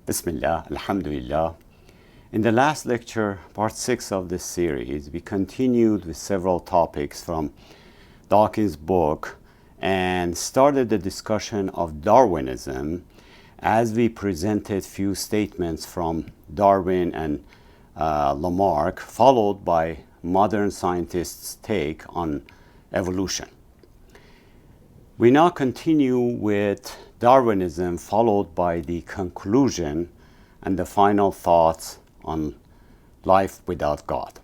Bismillah, Alhamdulillah. In the last lecture, part 6 of this series, we continued with several topics from Dawkins' book and started the discussion of Darwinism as we presented few statements from Darwin and Lamarck, followed by modern scientists' take on evolution. We now continue with Darwinism, followed by the conclusion and the final thoughts on life without God.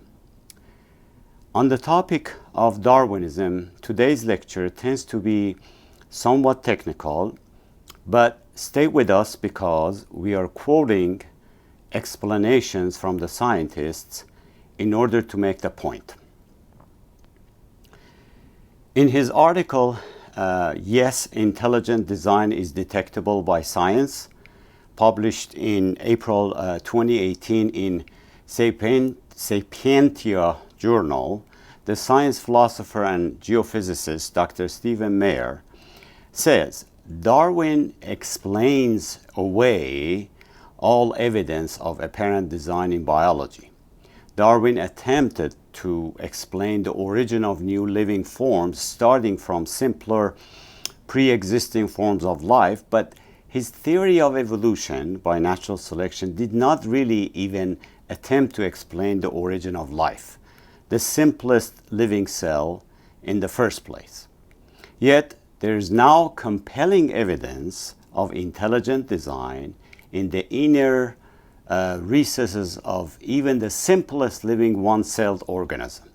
On the topic of Darwinism, today's lecture tends to be somewhat technical, but stay with us because we are quoting explanations from the scientists in order to make the point. In his article, Yes, Intelligent Design is Detectable by Science, published in April 2018 in Sapientia Journal, the science philosopher and geophysicist Dr. Stephen Meyer says, Darwin explains away all evidence of apparent design in biology. Darwin attempted to explain the origin of new living forms starting from simpler pre-existing forms of life, but his theory of evolution by natural selection did not really even attempt to explain the origin of life, the simplest living cell in the first place. Yet there is now compelling evidence of intelligent design in the inner recesses of even the simplest living one-celled organisms.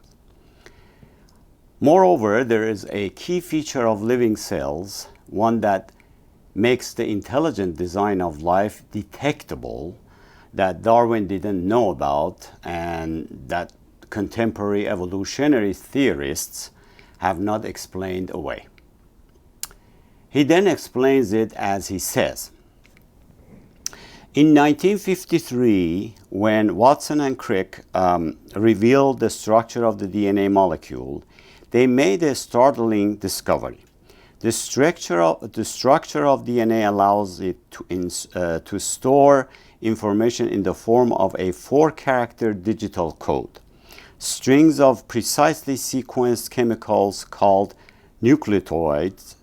Moreover, there is a key feature of living cells, one that makes the intelligent design of life detectable, that Darwin didn't know about and that contemporary evolutionary theorists have not explained away. He then explains it as he says, in 1953, when Watson and Crick revealed the structure of the DNA molecule, they made a startling discovery. The structure of DNA allows it to store information in the form of a 4-character digital code. Strings of precisely sequenced chemicals called nucleotides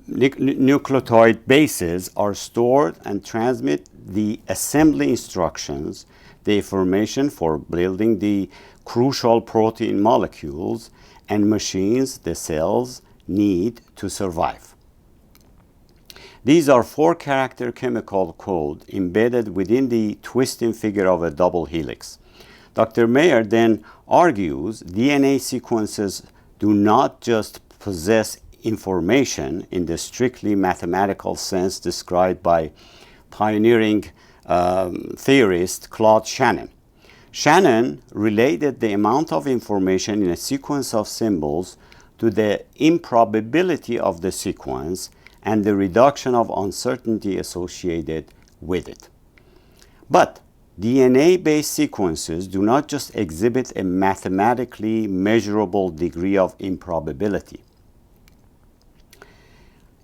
nucleotide bases are stored and transmit the assembly instructions, the information for building the crucial protein molecules and machines the cells need to survive. These are 4-character chemical code embedded within the twisting figure of a double helix. Dr. Meyer then argues DNA sequences do not just possess information in the strictly mathematical sense described by pioneering theorist Claude Shannon. Shannon related the amount of information in a sequence of symbols to the improbability of the sequence and the reduction of uncertainty associated with it. But DNA-based sequences do not just exhibit a mathematically measurable degree of improbability.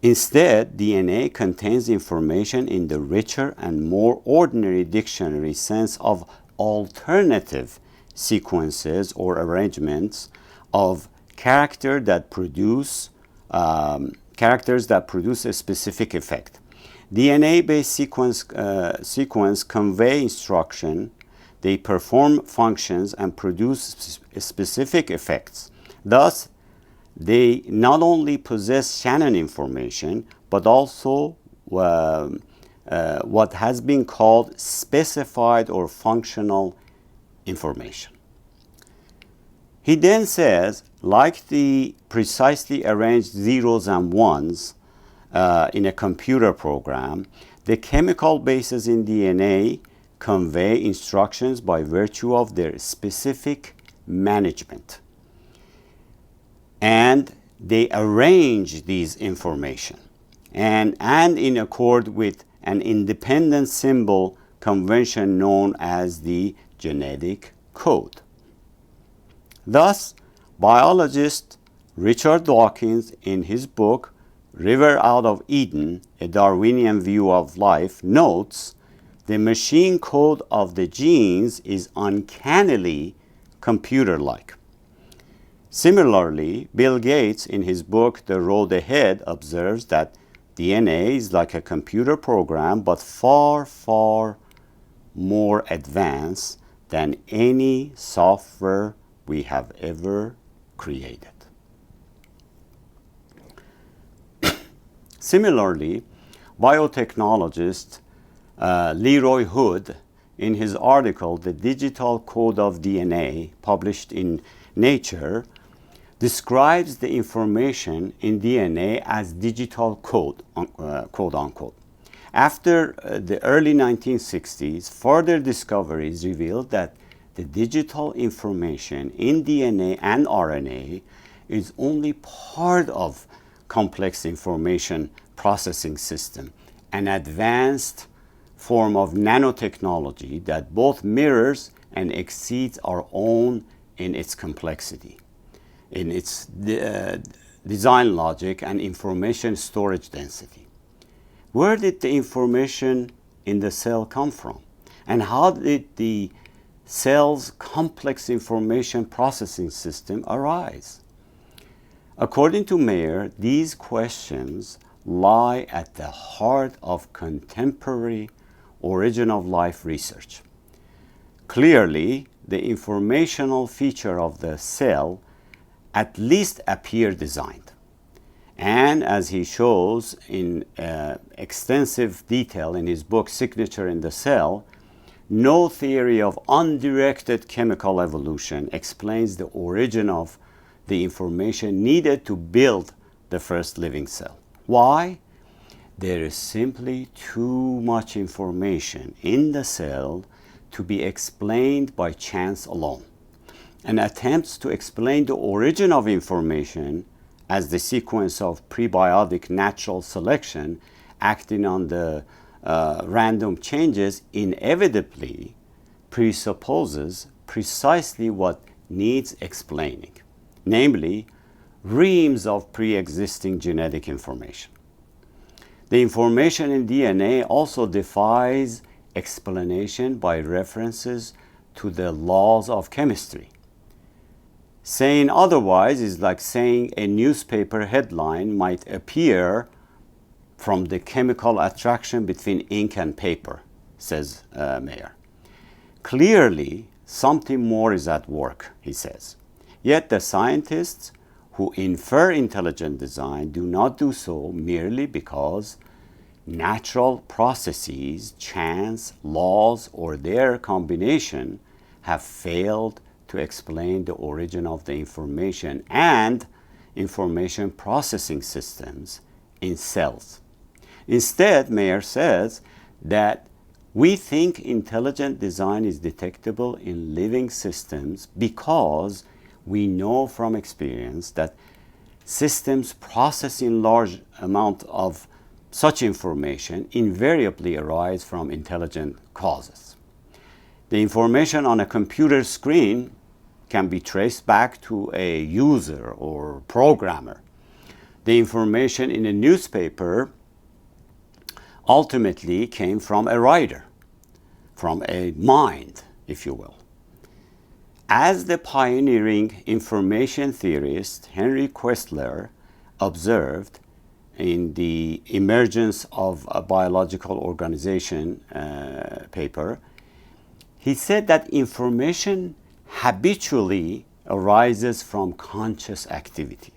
Instead, DNA contains information in the richer and more ordinary dictionary sense of alternative sequences or arrangements of characters that produce a specific effect. DNA-based sequence convey instruction, they perform functions and produce specific effects. Thus, they not only possess Shannon information, but also what has been called specified or functional information. He then says, like the precisely arranged zeros and ones in a computer program, the chemical bases in DNA convey instructions by virtue of their specific management. And they arrange these information and in accord with an independent symbol convention known as the genetic code. Thus, biologist Richard Dawkins in his book River Out of Eden, a Darwinian view of life, notes the machine code of the genes is uncannily computer-like. Similarly, Bill Gates, in his book The Road Ahead, observes that DNA is like a computer program, but far, far more advanced than any software we have ever created. Similarly, biotechnologist Leroy Hood, in his article, The Digital Code of DNA, published in Nature, describes the information in DNA as digital code, quote unquote. After the early 1960s, further discoveries revealed that the digital information in DNA and RNA is only part of complex information processing system, an advanced form of nanotechnology that both mirrors and exceeds our own in its complexity, in its design logic and information storage density. Where did the information in the cell come from? And how did the cell's complex information processing system arise? According to Mayer, these questions lie at the heart of contemporary origin of life research. Clearly, the informational feature of the cell at least appear designed. And as he shows in extensive detail in his book Signature in the Cell, no theory of undirected chemical evolution explains the origin of the information needed to build the first living cell. Why? There is simply too much information in the cell to be explained by chance alone. And attempts to explain the origin of information as the sequence of prebiotic natural selection acting on the random changes inevitably presupposes precisely what needs explaining, namely, reams of pre-existing genetic information. The information in DNA also defies explanation by references to the laws of chemistry. Saying otherwise is like saying a newspaper headline might appear from the chemical attraction between ink and paper, says Mayer. Clearly, something more is at work, he says. Yet the scientists who infer intelligent design do not do so merely because natural processes, chance, laws, or their combination have failed to explain the origin of the information and information processing systems in cells. Instead, Mayer says that we think intelligent design is detectable in living systems because we know from experience that systems processing large amount of such information invariably arise from intelligent causes. The information on a computer screen can be traced back to a user or programmer. The information in a newspaper ultimately came from a writer, from a mind, if you will. As the pioneering information theorist Henry Questler observed in the Emergence of a Biological Organization paper, he said that information habitually arises from conscious activity.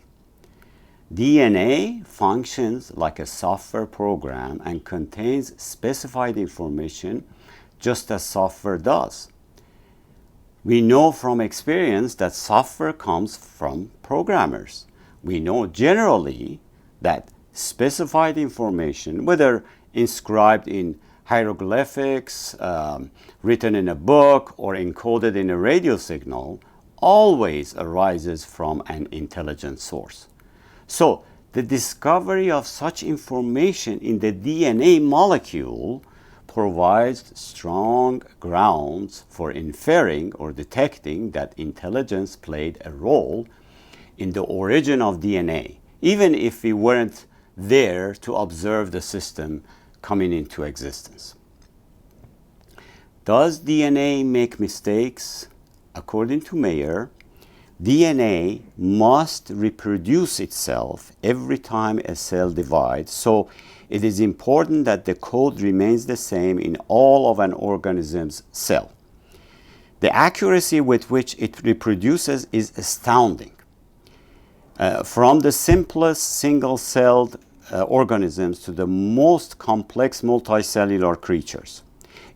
DNA functions like a software program and contains specified information just as software does. We know from experience that software comes from programmers. We know generally that specified information, whether inscribed in hieroglyphics, written in a book, or encoded in a radio signal, always arises from an intelligent source. So, the discovery of such information in the DNA molecule provides strong grounds for inferring or detecting that intelligence played a role in the origin of DNA, even if we weren't there to observe the system coming into existence. Does DNA make mistakes? According to Mayer, DNA must reproduce itself every time a cell divides, so it is important that the code remains the same in all of an organism's cell. The accuracy with which it reproduces is astounding. From the simplest single-celled organisms to the most complex multicellular creatures.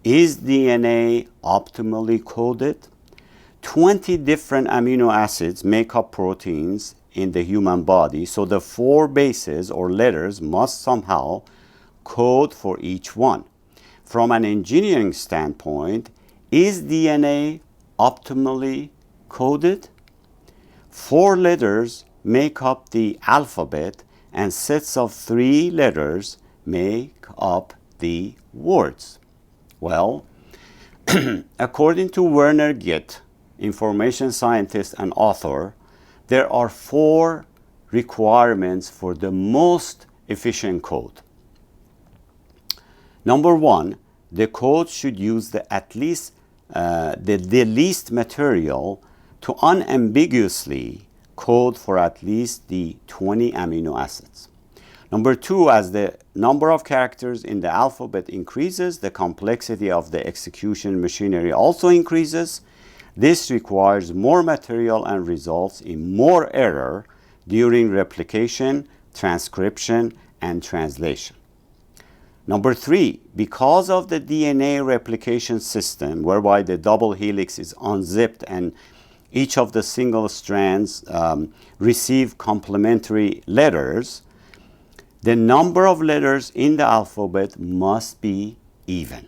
Is DNA optimally coded? 20 different amino acids make up proteins in the human body, so the 4 bases or letters must somehow code for each one. From an engineering standpoint, is DNA optimally coded? 4 letters make up the alphabet, and sets of 3 letters make up the words. Well, according to Werner Gitt, information scientist and author, there are 4 requirements for the most efficient code. Number 1, the code should use the least material to unambiguously code for at least the 20 amino acids. Number 2, as the number of characters in the alphabet increases, the complexity of the execution machinery also increases. This requires more material and results in more error during replication, transcription, and translation. Number 3, because of the DNA replication system, whereby the double helix is unzipped and each of the single strands receive complementary letters, the number of letters in the alphabet must be even.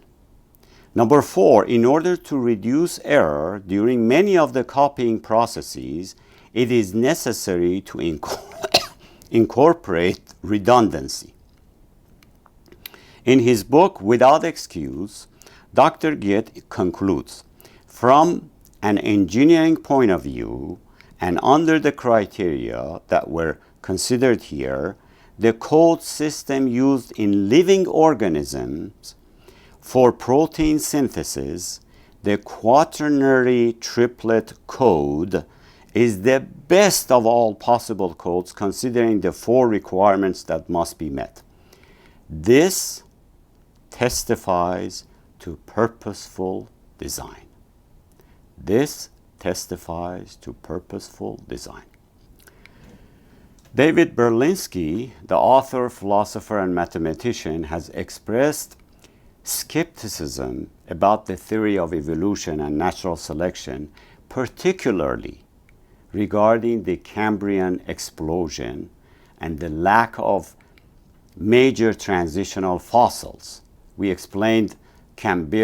Number 4, in order to reduce error during many of the copying processes, it is necessary to incorporate redundancy. In his book, Without Excuse, Dr. Gitt concludes, from an engineering point of view, and under the criteria that were considered here, the code system used in living organisms for protein synthesis, the quaternary triplet code, is the best of all possible codes considering the 4 requirements that must be met. This testifies to purposeful design. This testifies to purposeful design. David Berlinski, the author, philosopher, and mathematician, has expressed skepticism about the theory of evolution and natural selection, particularly regarding the Cambrian explosion and the lack of major transitional fossils. We explained Cambrian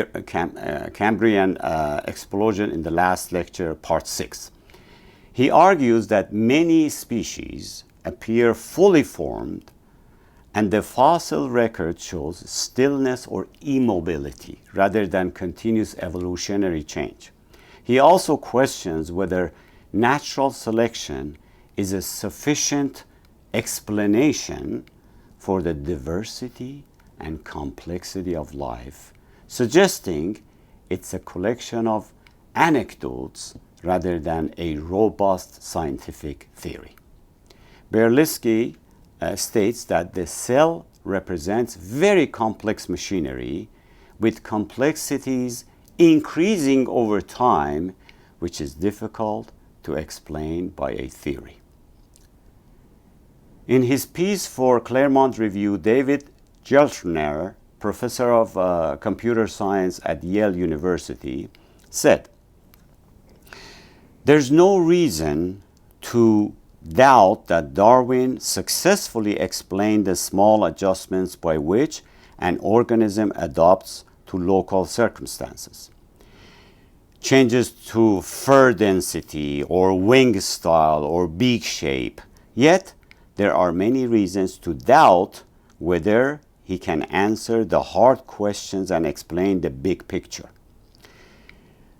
explosion in the last lecture, part 6. He argues that many species appear fully formed and the fossil record shows stillness or immobility rather than continuous evolutionary change. He also questions whether natural selection is a sufficient explanation for the diversity and complexity of life, suggesting it's a collection of anecdotes rather than a robust scientific theory. Berlinski states that the cell represents very complex machinery with complexities increasing over time, which is difficult to explain by a theory. In his piece for Claremont Review, David Geltner, professor of computer science at Yale University, said, "There's no reason to doubt that Darwin successfully explained the small adjustments by which an organism adapts to local circumstances. Changes to fur density or wing style or beak shape. Yet, there are many reasons to doubt whether he can answer the hard questions and explain the big picture.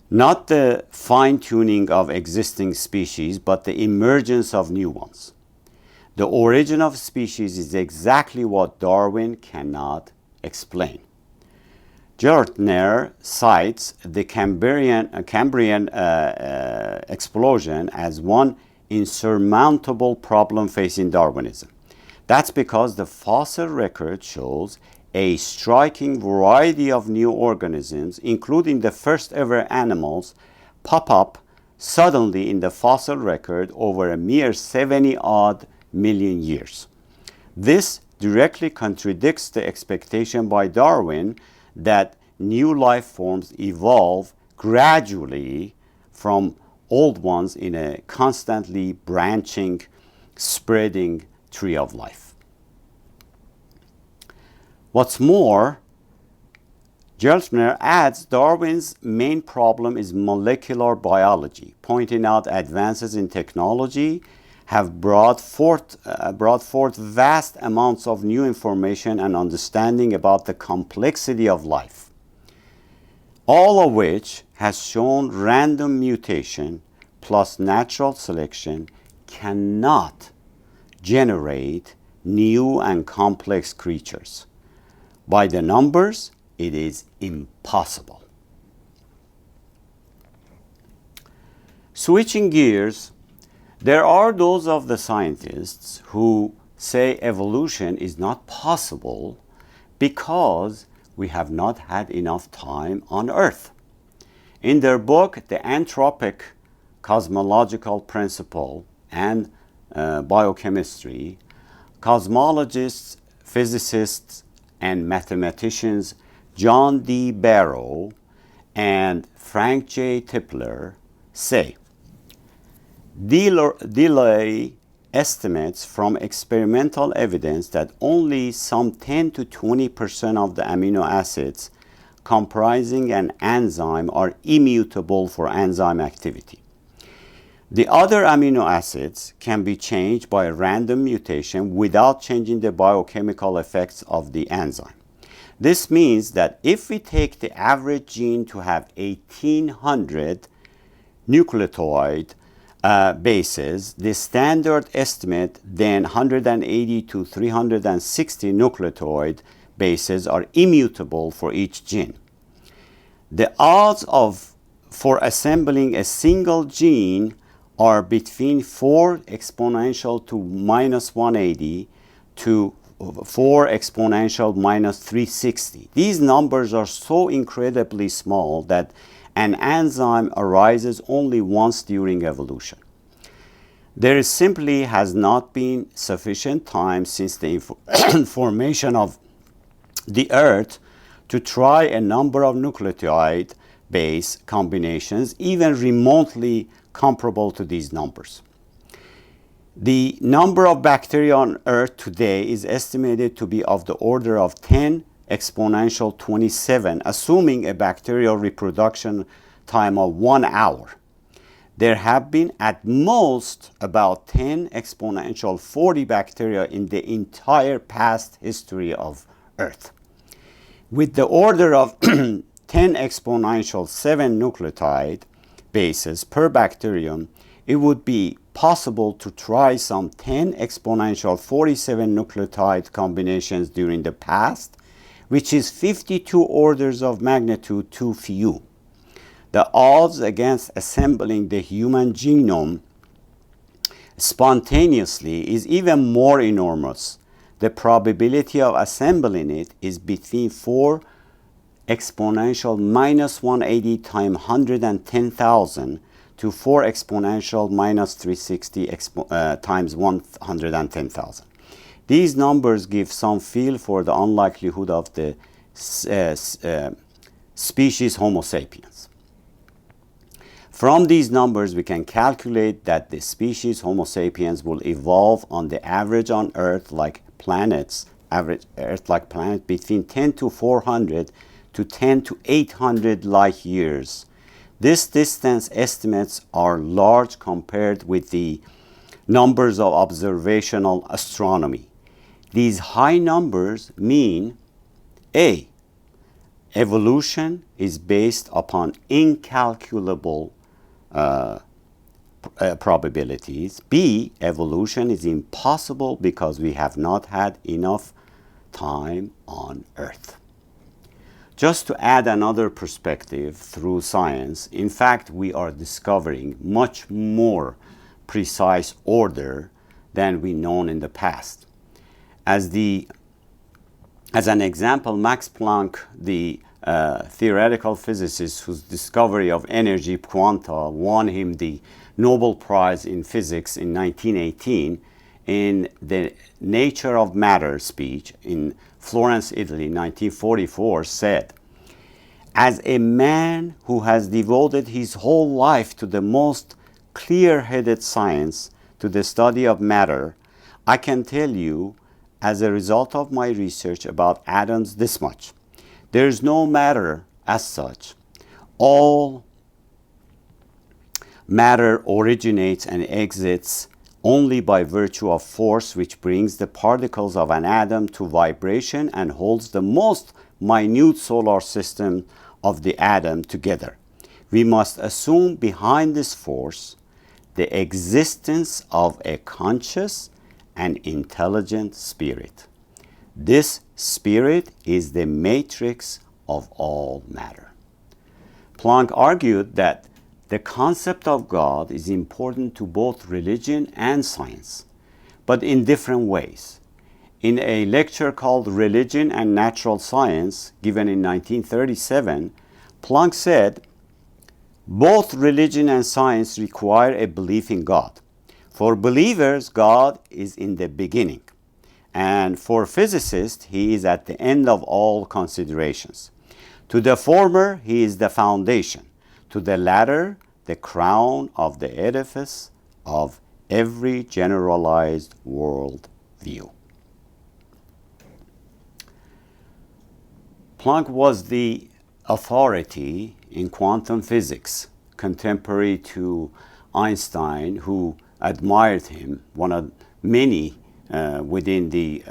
Not the fine-tuning of existing species, but the emergence of new ones. The origin of species is exactly what Darwin cannot explain. Gertner cites the Cambrian explosion as one insurmountable problem facing Darwinism. That's because the fossil record shows a striking variety of new organisms, including the first ever animals, pop up suddenly in the fossil record over a mere 70-odd million years. This directly contradicts the expectation by Darwin that new life forms evolve gradually from old ones in a constantly branching, spreading tree of life. What's more, Gertner adds Darwin's main problem is molecular biology, pointing out advances in technology have brought forth vast amounts of new information and understanding about the complexity of life, all of which has shown random mutation plus natural selection cannot generate new and complex creatures. By the numbers, it is impossible. Switching gears, there are those of the scientists who say evolution is not possible because we have not had enough time on Earth. In their book, The Anthropic Cosmological Principle and Biochemistry, cosmologists, physicists, and mathematicians John D. Barrow and Frank J. Tipler say, delay estimates from experimental evidence that only some 10 to 20% of the amino acids comprising an enzyme are immutable for enzyme activity. The other amino acids can be changed by a random mutation without changing the biochemical effects of the enzyme. This means that if we take the average gene to have 1800 nucleotide bases, the standard estimate then 180 to 360 nucleotide bases are immutable for each gene. The odds for assembling a single gene are between 4 exponential to minus 180 to 4 exponential minus 360. These numbers are so incredibly small that an enzyme arises only once during evolution. There simply has not been sufficient time since the formation of the Earth to try a number of nucleotide base combinations even remotely comparable to these numbers. The number of bacteria on Earth today is estimated to be of the order of 10 exponential 27, assuming a bacterial reproduction time of 1 hour. There have been at most about 10 exponential 40 bacteria in the entire past history of Earth. With the order of 10 exponential 7 nucleotide bases per bacterium, it would be possible to try some 10 exponential 47 nucleotide combinations during the past, which is 52 orders of magnitude too few. The odds against assembling the human genome spontaneously is even more enormous. The probability of assembling it is between 4 exponential minus 180 times 110,000 to 4 exponential minus 360 times 110,000. These numbers give some feel for the unlikelihood of the species Homo sapiens. From these numbers, we can calculate that the species Homo sapiens will evolve on the average on Earth-like planets, between 10 to 400 to 10 to 800 light years. This distance estimates are large compared with the numbers of observational astronomy. These high numbers mean A, evolution is based upon incalculable probabilities. B, evolution is impossible because we have not had enough time on Earth. Just to add another perspective through science, in fact, we are discovering much more precise order than we known in the past. As an example, Max Planck, the theoretical physicist whose discovery of energy quanta won him the Nobel Prize in Physics in 1918, in the Nature of Matter speech in Florence, Italy, 1944, said, "As a man who has devoted his whole life to the most clear-headed science, to the study of matter, I can tell you, as a result of my research about atoms, this much. There is no matter as such. All matter originates and exits only by virtue of force which brings the particles of an atom to vibration and holds the most minute solar system of the atom together. We must assume behind this force the existence of a conscious and intelligent spirit. This spirit is the matrix of all matter." Planck argued that the concept of God is important to both religion and science, but in different ways. In a lecture called Religion and Natural Science, given in 1937, Planck said, "Both religion and science require a belief in God. For believers, God is in the beginning, and for physicists, he is at the end of all considerations. To the former, he is the foundation. To the latter, the crown of the edifice of every generalized world view." Planck was the authority in quantum physics, contemporary to Einstein, who admired him, one of many within the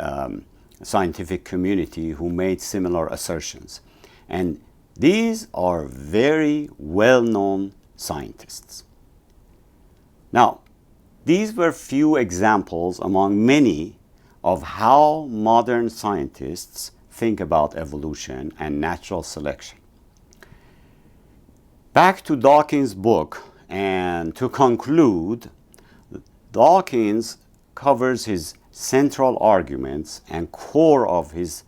scientific community who made similar assertions. And these are very well-known scientists. Now, these were few examples among many of how modern scientists think about evolution and natural selection. Back to Dawkins' book, and to conclude, Dawkins covers his central arguments and core of his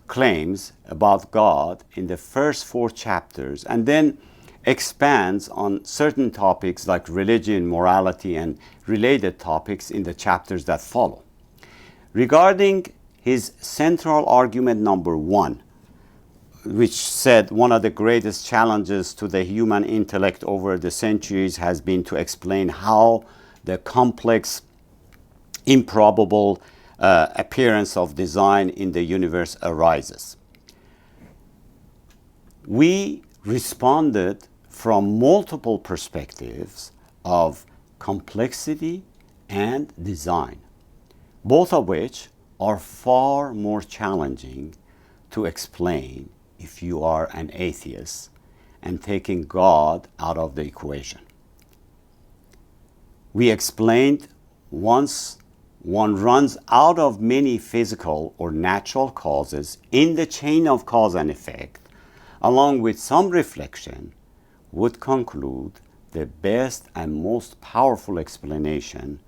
claims about God in the first 4 chapters, and then expands on certain topics like religion, morality, and related topics in the chapters that follow. Regarding his central argument number 1, which said one of the greatest challenges to the human intellect over the centuries has been to explain how the complex, improbable appearance of design in the universe arises. We responded from multiple perspectives of complexity and design, both of which are far more challenging to explain if you are an atheist and taking God out of the equation. We explained once one runs out of many physical or natural causes in the chain of cause and effect, along with some reflection, would conclude the best and most powerful explanation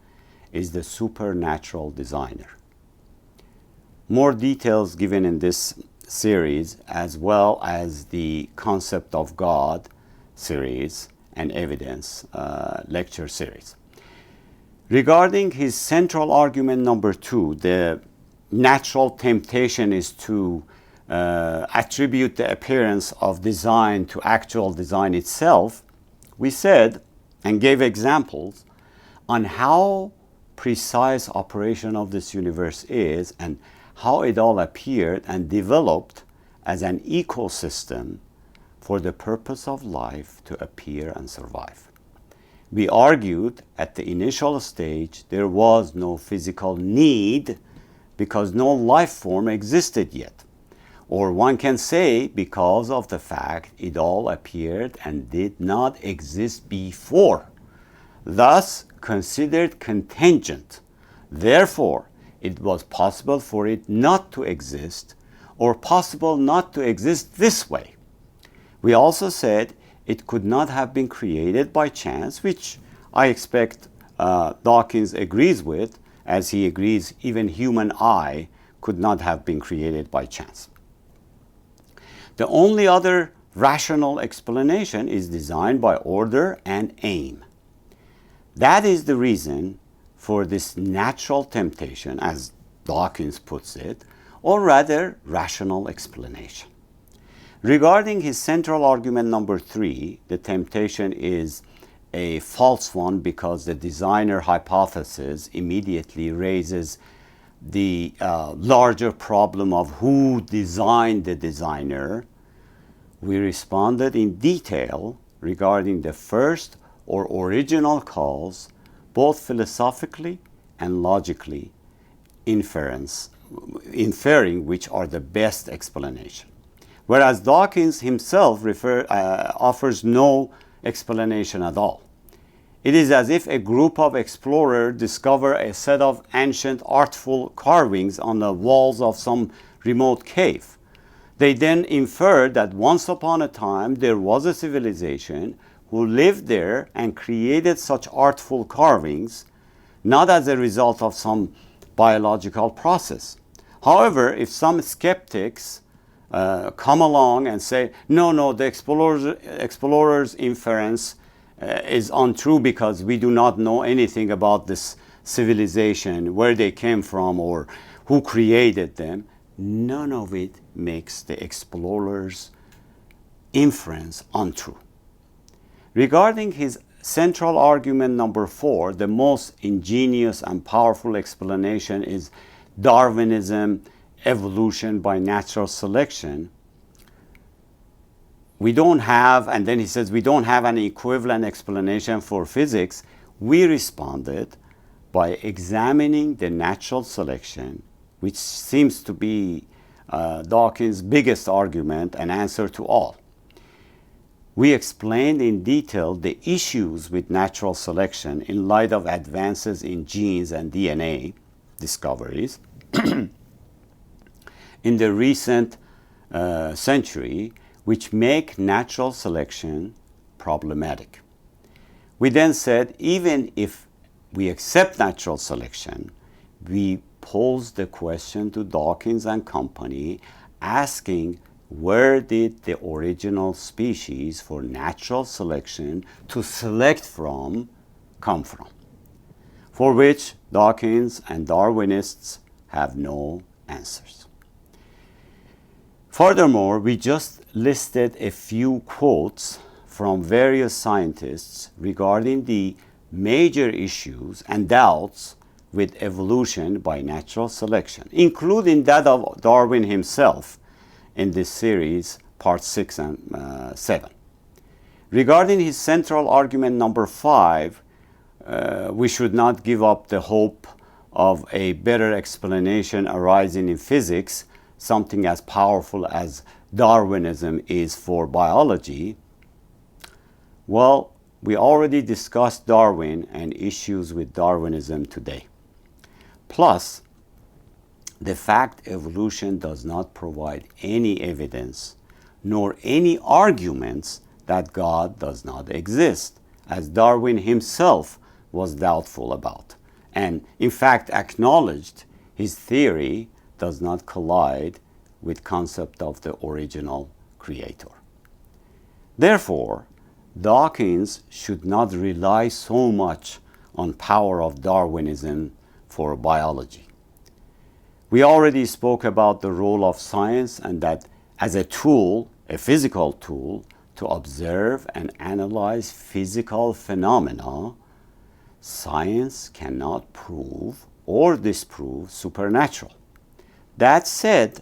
is the supernatural designer. More details given in this series, as well as the concept of God series and evidence lecture series. Regarding his central argument number 2, the natural temptation is to attribute the appearance of design to actual design itself, we said and gave examples on how precise operation of this universe is and how it all appeared and developed as an ecosystem for the purpose of life to appear and survive. We argued at the initial stage there was no physical need because no life form existed yet. Or one can say because of the fact it all appeared and did not exist before thus considered contingent. Therefore, it was possible for it not to exist, or possible not to exist this way. We also said it could not have been created by chance, which I expect Dawkins agrees with, as he agrees even human eye could not have been created by chance. The only other rational explanation is designed by order and aim. That is the reason for this natural temptation, as Dawkins puts it, or rather rational explanation. Regarding his central argument number 3, the temptation is a false one because the designer hypothesis immediately raises the larger problem of who designed the designer. We responded in detail regarding the first or original cause, both philosophically and logically, inferring which are the best explanation. Whereas Dawkins himself offers no explanation at all. It is as if a group of explorers discover a set of ancient artful carvings on the walls of some remote cave. They then infer that once upon a time there was a civilization who lived there and created such artful carvings, not as a result of some biological process. However, if some skeptics come along and say, no, the explorer's inference is untrue because we do not know anything about this civilization, where they came from or who created them, none of it makes the explorer's inference untrue. Regarding his central argument number 4, the most ingenious and powerful explanation is Darwinism, evolution by natural selection. We don't have, and then he says, we don't have an equivalent explanation for physics. We responded by examining the natural selection, which seems to be Dawkins' biggest argument and answer to all. We explained in detail the issues with natural selection in light of advances in genes and DNA discoveries in the recent century, which make natural selection problematic. We then said, even if we accept natural selection, we posed the question to Dawkins and company, asking where did the original species for natural selection to select from come from? For which Dawkins and Darwinists have no answers. Furthermore, we just listed a few quotes from various scientists regarding the major issues and doubts with evolution by natural selection, including that of Darwin himself in this series, part 6 and 7. Regarding his central argument number 5, we should not give up the hope of a better explanation arising in physics, something as powerful as Darwinism is for biology. Well, we already discussed Darwin and issues with Darwinism today. Plus, the fact evolution does not provide any evidence nor any arguments that God does not exist, as Darwin himself was doubtful about, and in fact acknowledged his theory does not collide with concept of the original creator. Therefore, Dawkins should not rely so much on power of Darwinism for biology. We already spoke about the role of science and that as a tool, a physical tool, to observe and analyze physical phenomena, science cannot prove or disprove supernatural. That said,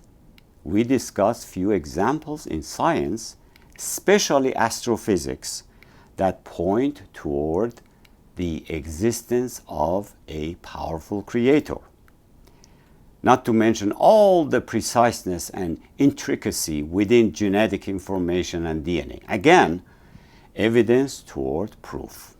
we discussed few examples in science, especially astrophysics, that point toward the existence of a powerful creator. Not to mention all the preciseness and intricacy within genetic information and DNA. Again, evidence toward proof.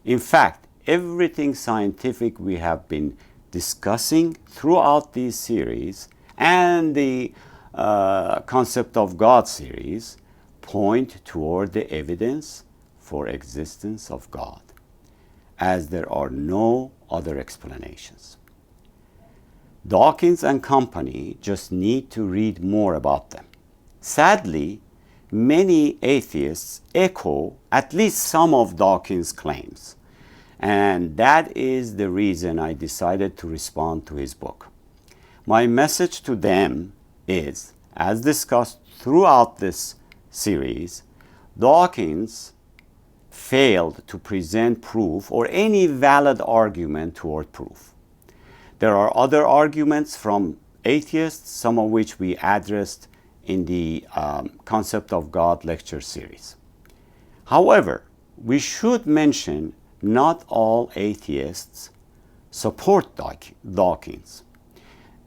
In fact, everything scientific we have been discussing throughout these series and the concept of God series point toward the evidence for existence of God, as there are no other explanations. Dawkins and company just need to read more about them. Sadly, many atheists echo at least some of Dawkins' claims, and that is the reason I decided to respond to his book. My message to them is, as discussed throughout this series, Dawkins failed to present proof or any valid argument toward proof. There are other arguments from atheists, some of which we addressed in the Concept of God lecture series. However, we should mention not all atheists support Dawkins.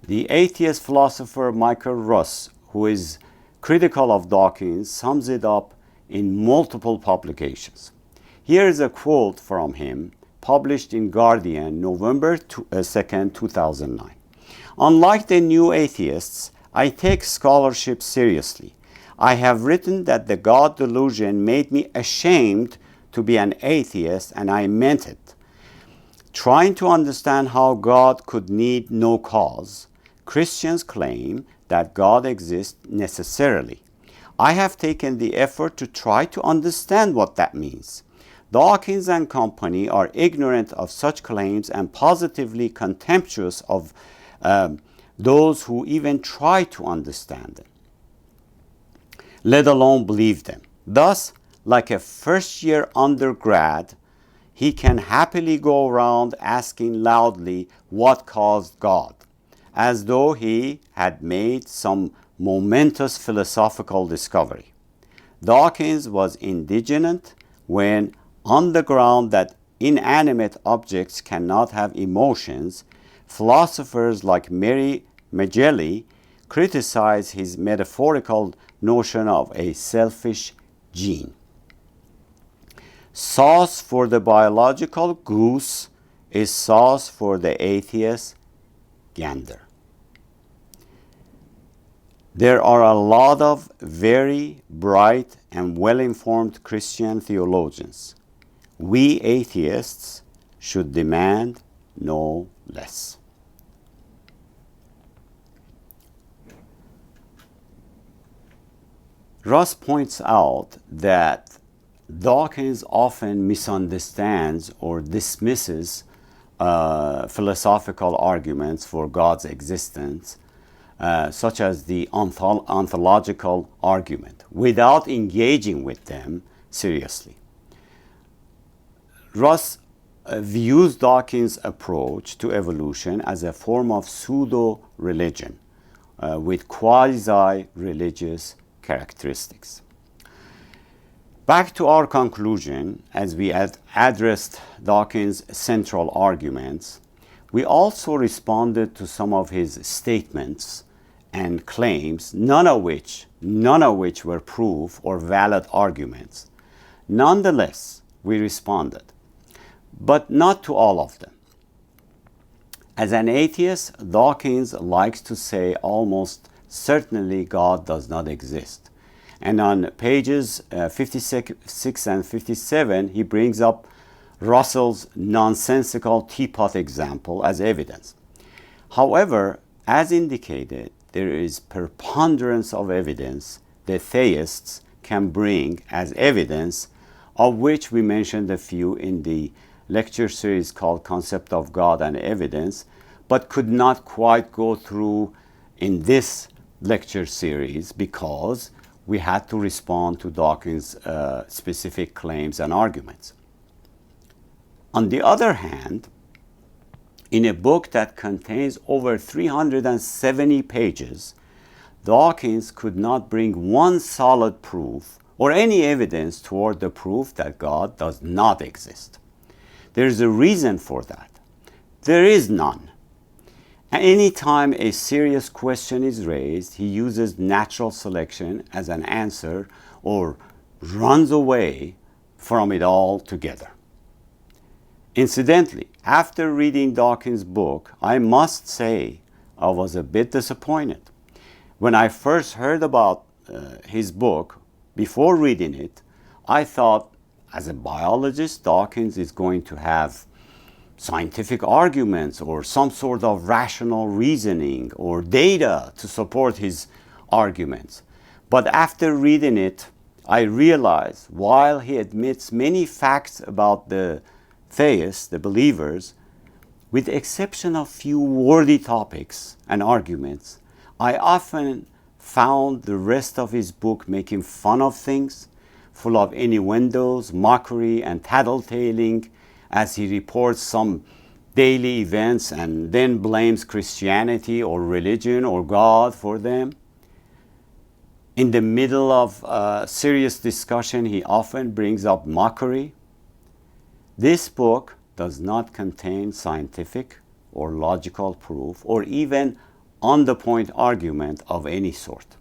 The atheist philosopher Michael Russ, who is critical of Dawkins, sums it up in multiple publications. Here is a quote from him, published in Guardian, November 2nd, 2009. Unlike the new atheists, I take scholarship seriously. I have written that the God delusion made me ashamed to be an atheist, and I meant it. Trying to understand how God could need no cause, Christians claim that God exists necessarily. I have taken the effort to try to understand what that means. Dawkins and company are ignorant of such claims and positively contemptuous of those who even try to understand them, let alone believe them. Thus, like a first-year undergrad, he can happily go around asking loudly what caused God, as though he had made some momentous philosophical discovery. Dawkins was indignant when, on the ground that inanimate objects cannot have emotions, philosophers like Mary Magelli criticize his metaphorical notion of a selfish gene. Sauce for the biological goose is sauce for the atheist gander. There are a lot of very bright and well-informed Christian theologians. We atheists should demand no less. Russ points out that Dawkins often misunderstands or dismisses philosophical arguments for God's existence, such as the ontological argument, without engaging with them seriously. Russ views Dawkins' approach to evolution as a form of pseudo-religion with quasi-religious characteristics. Back to our conclusion, as we addressed Dawkins' central arguments, we also responded to some of his statements and claims, none of which were proof or valid arguments. Nonetheless, we responded, but not to all of them. As an atheist, Dawkins likes to say almost certainly God does not exist. And on pages 56 and 57, he brings up Russell's nonsensical teapot example as evidence. However, as indicated, there is preponderance of evidence that theists can bring as evidence, of which we mentioned a few in the lecture series called Concept of God and Evidence, but could not quite go through in this lecture series because we had to respond to Dawkins' specific claims and arguments. On the other hand, in a book that contains over 370 pages, Dawkins could not bring one solid proof or any evidence toward the proof that God does not exist. There is a reason for that. There is none. Anytime a serious question is raised, he uses natural selection as an answer or runs away from it altogether. Incidentally, after reading Dawkins' book, I must say I was a bit disappointed. When I first heard about his book, before reading it, I thought, as a biologist, Dawkins is going to have scientific arguments or some sort of rational reasoning or data to support his arguments. But after reading it, I realized while he admits many facts about the theists, the believers, with the exception of few wordy topics and arguments, I often found the rest of his book making fun of things, full of innuendos, mockery, and tattletaling, as he reports some daily events and then blames Christianity or religion or God for them. In the middle of a serious discussion, he often brings up mockery. This book does not contain scientific or logical proof or even on-the-point argument of any sort.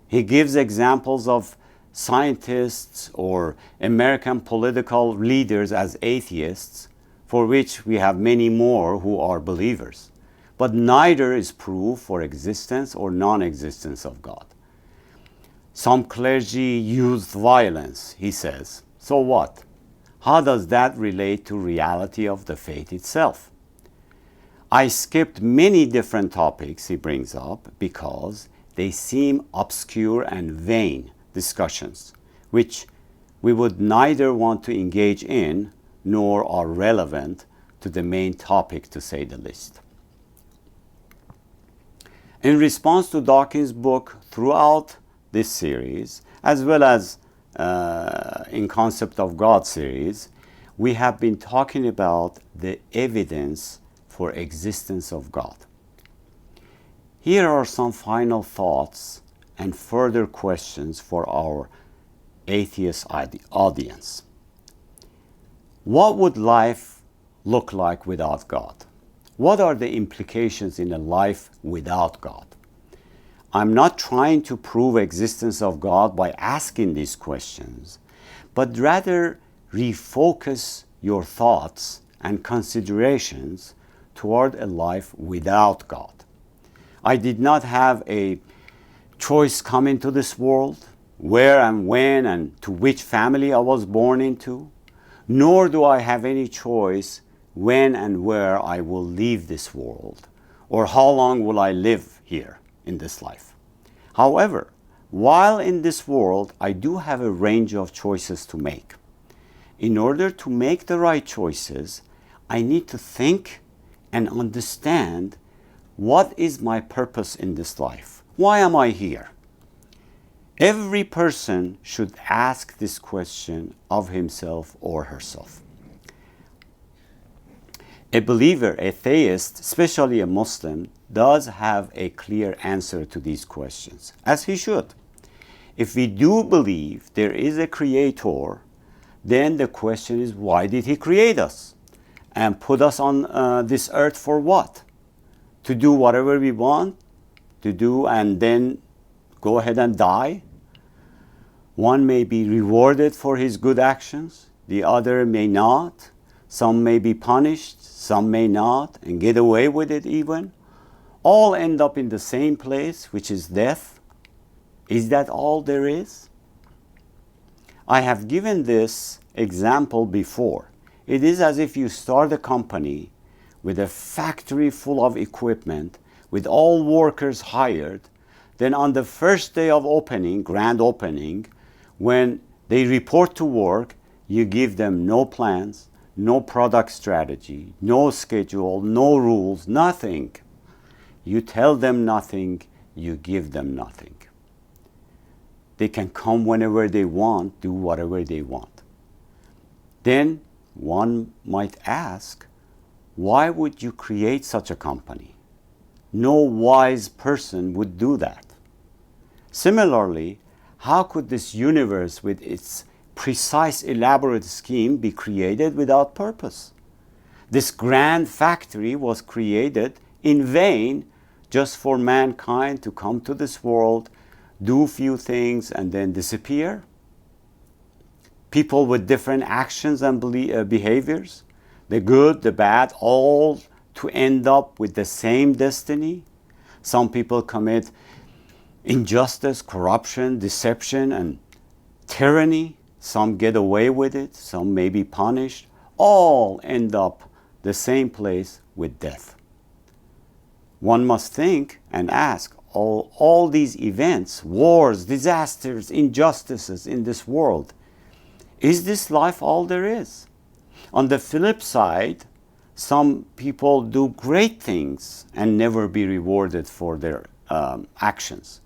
He gives examples of scientists or American political leaders as atheists, for which we have many more who are believers. But neither is proof for existence or non-existence of God. Some clergy used violence, he says. So what? How does that relate to reality of the faith itself? I skipped many different topics he brings up because they seem obscure and vain discussions, which we would neither want to engage in nor are relevant to the main topic, to say the least. In response to Dawkins' book throughout this series, as well as in Concept of God series, we have been talking about the evidence for existence of God. Here are some final thoughts and further questions for our atheist audience. What would life look like without God? What are the implications in a life without God? I'm not trying to prove existence of God by asking these questions, but rather refocus your thoughts and considerations toward a life without God. I did not have a choice come into this world, where and when and to which family I was born into, nor do I have any choice when and where I will leave this world, or how long will I live here in this life. However, while in this world, I do have a range of choices to make. In order to make the right choices, I need to think and understand what is my purpose in this life. Why am I here? Every person should ask this question of himself or herself. A believer, a theist, especially a Muslim, does have a clear answer to these questions, as he should. If we do believe there is a creator, then the question is, why did he create us? And put us on this earth for what? To do whatever we want to do and then go ahead and die? One may be rewarded for his good actions, the other may not. Some may be punished, some may not, and get away with it even. All end up in the same place, which is death. Is that all there is? I have given this example before. It is as if you start a company with a factory full of equipment, with all workers hired. Then on the first day of opening, grand opening, when they report to work, you give them no plans, no product strategy, no schedule, no rules, nothing. You tell them nothing, you give them nothing. They can come whenever they want, do whatever they want. Then one might ask, why would you create such a company? No wise person would do that. Similarly, how could this universe with its precise, elaborate scheme be created without purpose? This grand factory was created in vain just for mankind to come to this world, do few things, and then disappear? People with different actions and behaviors, the good, the bad, all to end up with the same destiny. Some people commit injustice, corruption, deception, and tyranny. Some get away with it, some may be punished. All end up the same place with death. One must think and ask, all these events, wars, disasters, injustices in this world, is this life all there is? On the flip side, some people do great things and never be rewarded for their actions.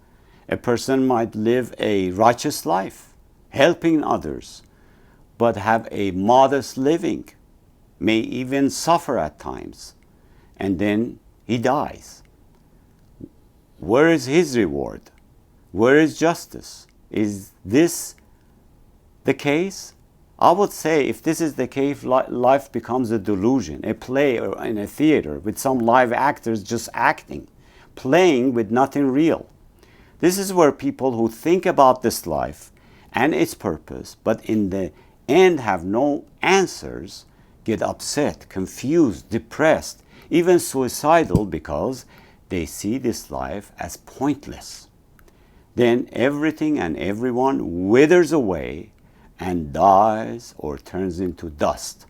A person might live a righteous life, helping others, but have a modest living, may even suffer at times, and then he dies. Where is his reward? Where is justice? Is this the case? I would say if this is the case, life becomes a delusion, a play or in a theater with some live actors just acting, playing with nothing real. This is where people who think about this life and its purpose, but in the end have no answers, get upset, confused, depressed, even suicidal because they see this life as pointless. Then everything and everyone withers away and dies or turns into dust.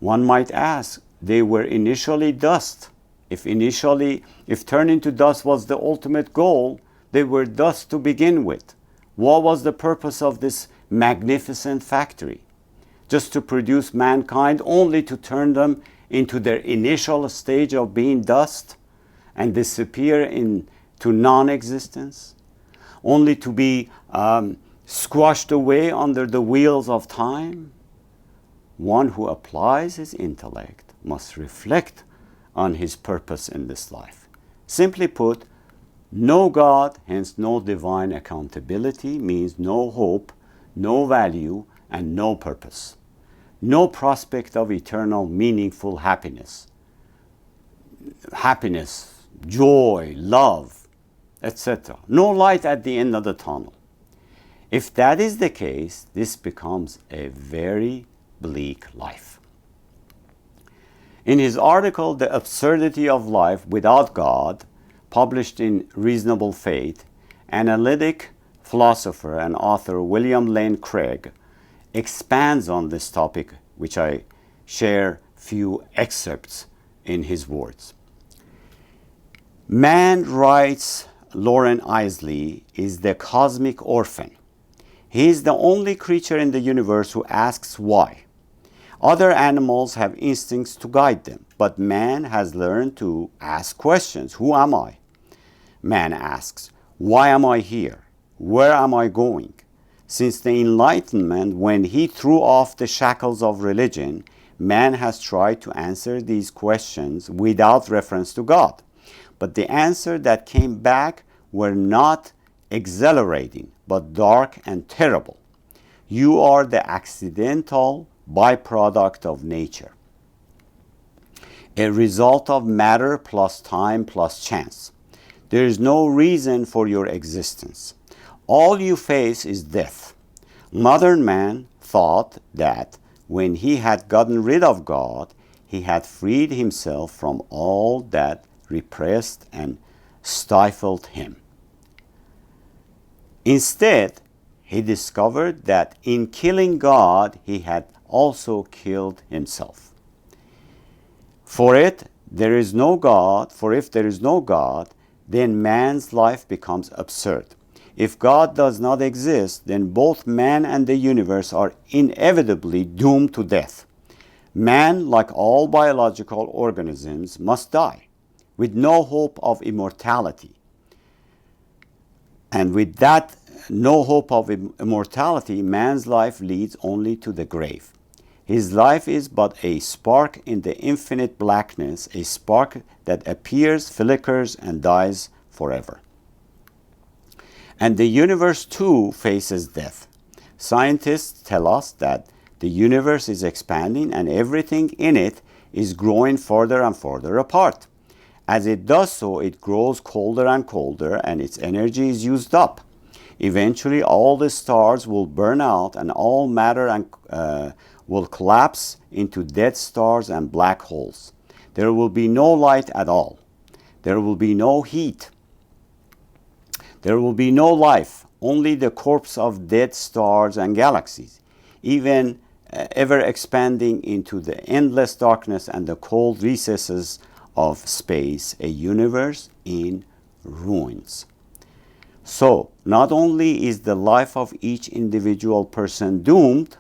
One might ask, they were initially dust. If turning to dust was the ultimate goal, they were dust to begin with. What was the purpose of this magnificent factory? Just to produce mankind, only to turn them into their initial stage of being dust and disappear into non-existence, only to be squashed away under the wheels of time? One who applies his intellect must reflect on his purpose in this life. Simply put, no God, hence no divine accountability, means no hope, no value, and no purpose. No prospect of eternal, meaningful happiness. Happiness, joy, love, etc. No light at the end of the tunnel. If that is the case, this becomes a very bleak life. In his article, The Absurdity of Life Without God, published in Reasonable Faith, analytic philosopher and author William Lane Craig expands on this topic, which I share few excerpts in his words. Man, writes Lauren Isley, is the cosmic orphan. He is the only creature in the universe who asks why. Other animals have instincts to guide them, but man has learned to ask questions. Who am I? Man asks, why am I here? Where am I going? Since the Enlightenment, when he threw off the shackles of religion, man has tried to answer these questions without reference to God. But the answers that came back were not exhilarating, but dark and terrible. You are the accidental byproduct of nature, a result of matter plus time plus chance. There is no reason for your existence. All you face is death. Modern man thought that when he had gotten rid of God, he had freed himself from all that repressed and stifled him. Instead, he discovered that in killing God, he had also killed himself. For if there is no God, then man's life becomes absurd. If God does not exist, then both man and the universe are inevitably doomed to death. Man, like all biological organisms, must die, with no hope of immortality. And with that no hope of immortality, man's life leads only to the grave. His life is but a spark in the infinite blackness, a spark that appears, flickers, and dies forever. And the universe too faces death. Scientists tell us that the universe is expanding and everything in it is growing further and further apart. As it does so, it grows colder and colder and its energy is used up. Eventually, all the stars will burn out and all matter will collapse into dead stars and black holes. There will be no light at all. There will be no heat. There will be no life, only the corpse of dead stars and galaxies, even ever expanding into the endless darkness and the cold recesses of space, a universe in ruins. So, not only is the life of each individual person doomed,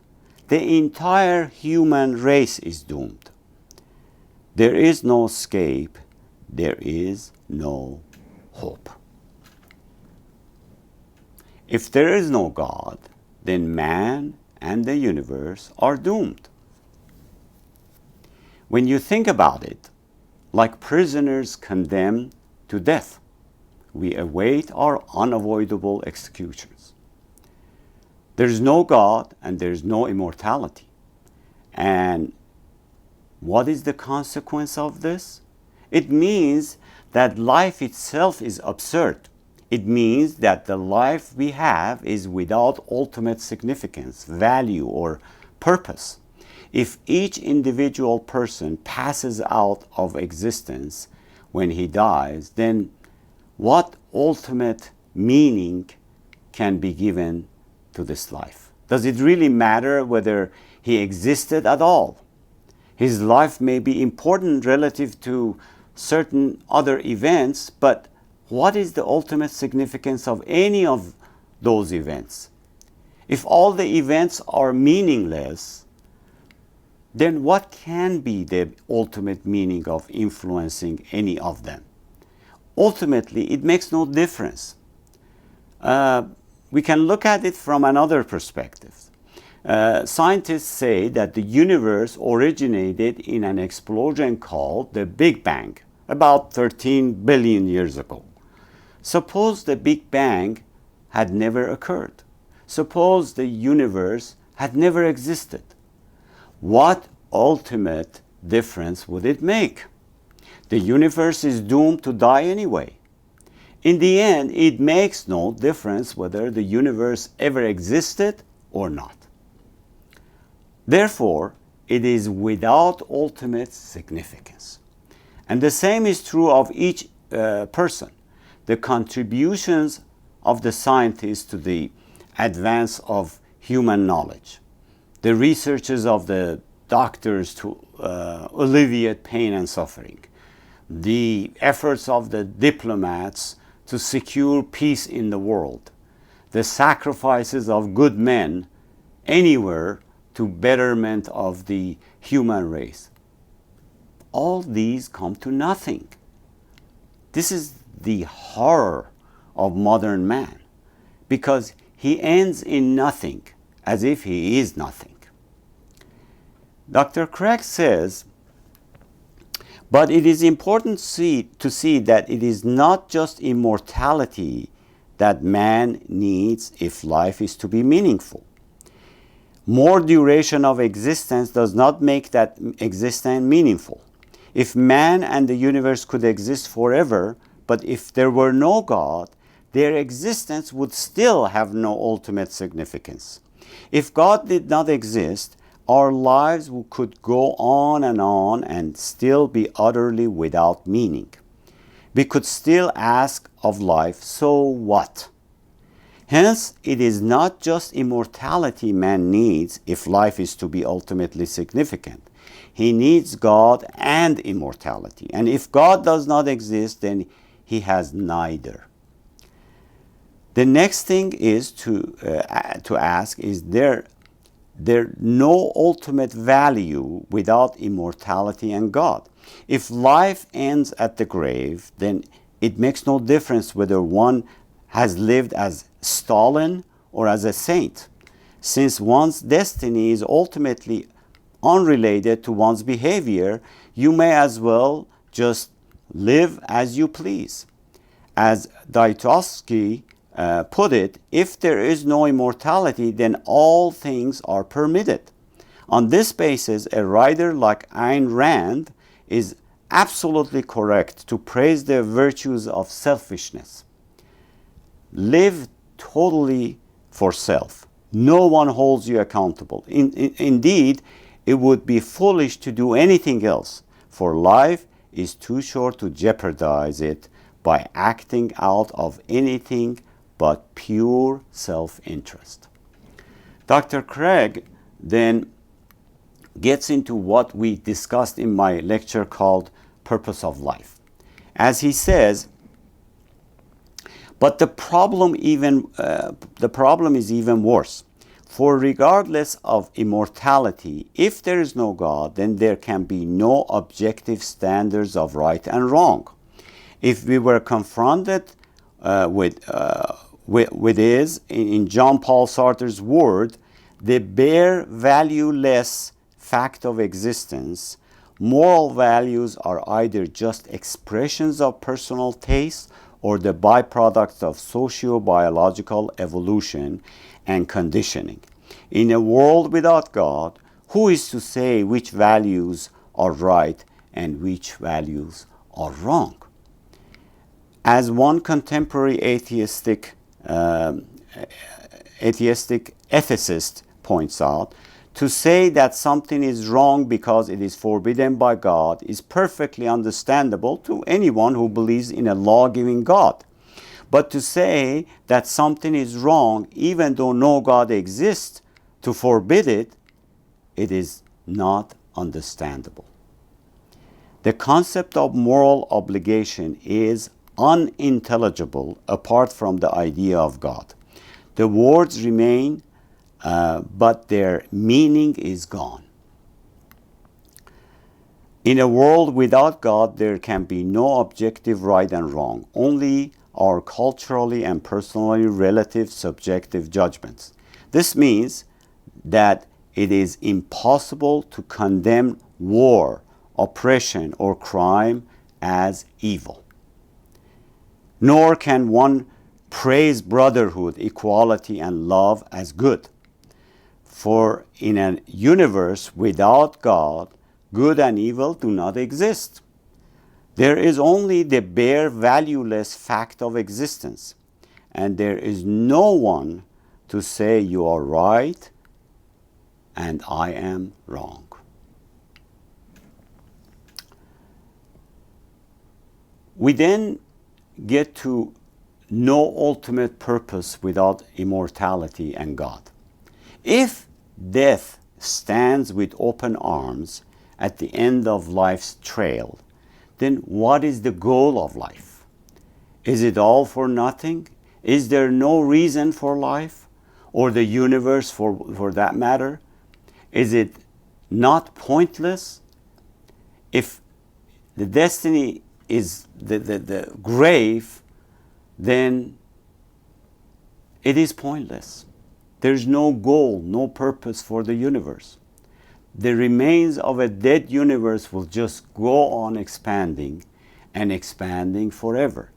the entire human race is doomed. There is no escape, there is no hope. If there is no God, then man and the universe are doomed. When you think about it, like prisoners condemned to death, we await our unavoidable executions. There is no God and there is no immortality. And what is the consequence of this? It means that life itself is absurd. It means that the life we have is without ultimate significance, value, or purpose. If each individual person passes out of existence when he dies, then what ultimate meaning can be given to this life? Does it really matter whether he existed at all? His life may be important relative to certain other events, but what is the ultimate significance of any of those events? If all the events are meaningless, then what can be the ultimate meaning of influencing any of them? Ultimately, it makes no difference. We can look at it from another perspective. Scientists say that the universe originated in an explosion called the Big Bang, about 13 billion years ago. Suppose the Big Bang had never occurred. Suppose the universe had never existed. What ultimate difference would it make? The universe is doomed to die anyway. In the end, it makes no difference whether the universe ever existed or not. Therefore, it is without ultimate significance. And the same is true of each person. The contributions of the scientists to the advance of human knowledge, the researches of the doctors to alleviate pain and suffering, the efforts of the diplomats to secure peace in the world, the sacrifices of good men anywhere to betterment of the human race. All these come to nothing. This is the horror of modern man, because he ends in nothing, as if he is nothing. Dr. Craig says, but it is important to see that it is not just immortality that man needs if life is to be meaningful. More duration of existence does not make that existence meaningful. If man and the universe could exist forever, but if there were no God, their existence would still have no ultimate significance. If God did not exist, our lives could go on and still be utterly without meaning. We could still ask of life, so what? Hence, it is not just immortality man needs if life is to be ultimately significant. He needs God and immortality. And if God does not exist, then he has neither. The next thing is to ask, is there no ultimate value without immortality and God? If life ends at the grave, then it makes no difference whether one has lived as Stalin or as a saint, since one's destiny is ultimately unrelated to one's behavior. You may as well just live as you please. As Dostoevsky put it, if there is no immortality, then all things are permitted. On this basis, a writer like Ayn Rand is absolutely correct to praise the virtues of selfishness. Live totally for self. No one holds you accountable. Indeed, it would be foolish to do anything else, for life is too short to jeopardize it by acting out of anything but pure self-interest. Dr. Craig then gets into what we discussed in my lecture called Purpose of Life. As he says, but the problem is even worse. For regardless of immortality, if there is no God, then there can be no objective standards of right and wrong. If we were confronted with in Jean Paul Sartre's word, the bare valueless fact of existence, moral values are either just expressions of personal taste or the byproducts of socio-biological evolution and conditioning. In a world without God, who is to say which values are right and which values are wrong? As one contemporary atheistic ethicist points out, to say that something is wrong because it is forbidden by God is perfectly understandable to anyone who believes in a law-giving God. But to say that something is wrong even though no God exists, to forbid it, it is not understandable. The concept of moral obligation is unintelligible apart from the idea of God. The words remain, but their meaning is gone. In a world without God, there can be no objective right and wrong, only our culturally and personally relative subjective judgments. This means that it is impossible to condemn war, oppression, or crime as evil. Nor can one praise brotherhood, equality, and love as good. For in a universe without God, good and evil do not exist. There is only the bare valueless fact of existence, and there is no one to say you are right and I am wrong. We then get to no ultimate purpose without immortality and God. If death stands with open arms at the end of life's trail, then what is the goal of life? Is it all for nothing? Is there no reason for life or the universe for that matter? Is it not pointless? If the destiny is the grave, then it is pointless. There's no goal, no purpose for the universe. The remains of a dead universe will just go on expanding and expanding forever.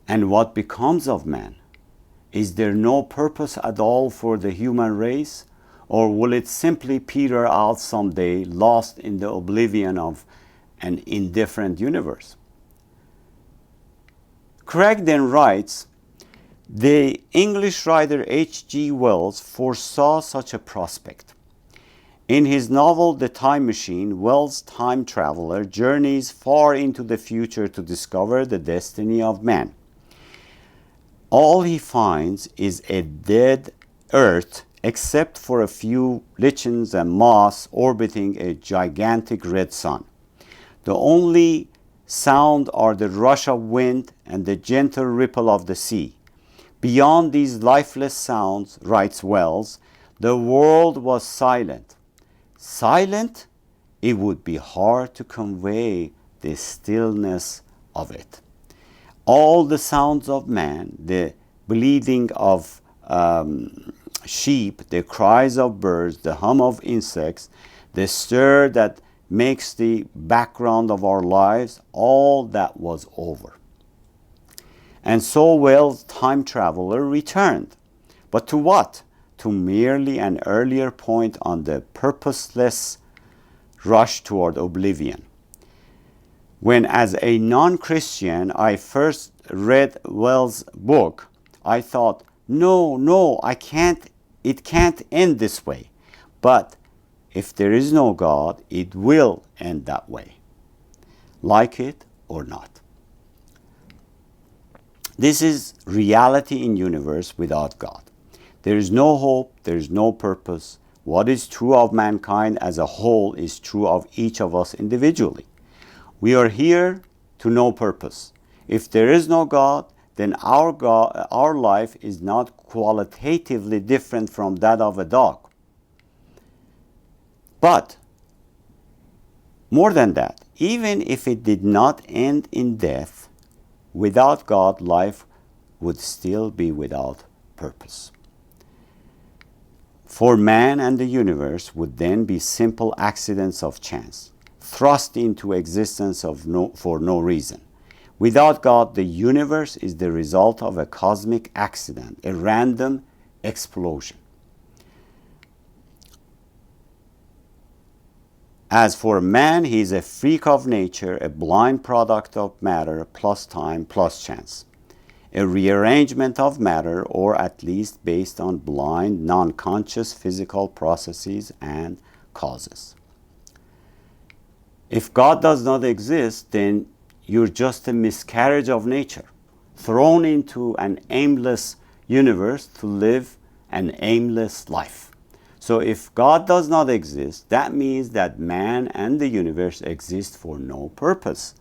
And what becomes of man? Is there no purpose at all for the human race? Or will it simply peter out someday, lost in the oblivion of an indifferent universe? Craig then writes, the English writer H.G. Wells foresaw such a prospect. In his novel The Time Machine, Wells' time traveler journeys far into the future to discover the destiny of man. All he finds is a dead Earth except for a few lichens and moss orbiting a gigantic red sun. The only sound are the rush of wind and the gentle ripple of the sea. Beyond these lifeless sounds, writes Wells, the world was silent. Silent? It would be hard to convey the stillness of it. All the sounds of man, the bleating of sheep, the cries of birds, the hum of insects, the stir that makes the background of our lives, all that was over. And so Wells' time traveler returned. But to what? To merely an earlier point on the purposeless rush toward oblivion. When as a non-Christian I first read Wells' book, I thought, no, it can't end this way. But if there is no God, it will end that way, like it or not. This is reality in universe without God. There is no hope, there is no purpose. What is true of mankind as a whole is true of each of us individually. We are here to no purpose. If there is no God, then our life is not qualitatively different from that of a dog. But more than that, even if it did not end in death, without God, life would still be without purpose. For man and the universe would then be simple accidents of chance, thrust into existence for no reason. Without God, the universe is the result of a cosmic accident, a random explosion. As for man, he is a freak of nature, a blind product of matter plus time plus chance. A rearrangement of matter, or at least based on blind, non-conscious physical processes and causes. If God does not exist, then you're just a miscarriage of nature, thrown into an aimless universe to live an aimless life. So if God does not exist, that means that man and the universe exist for no purpose,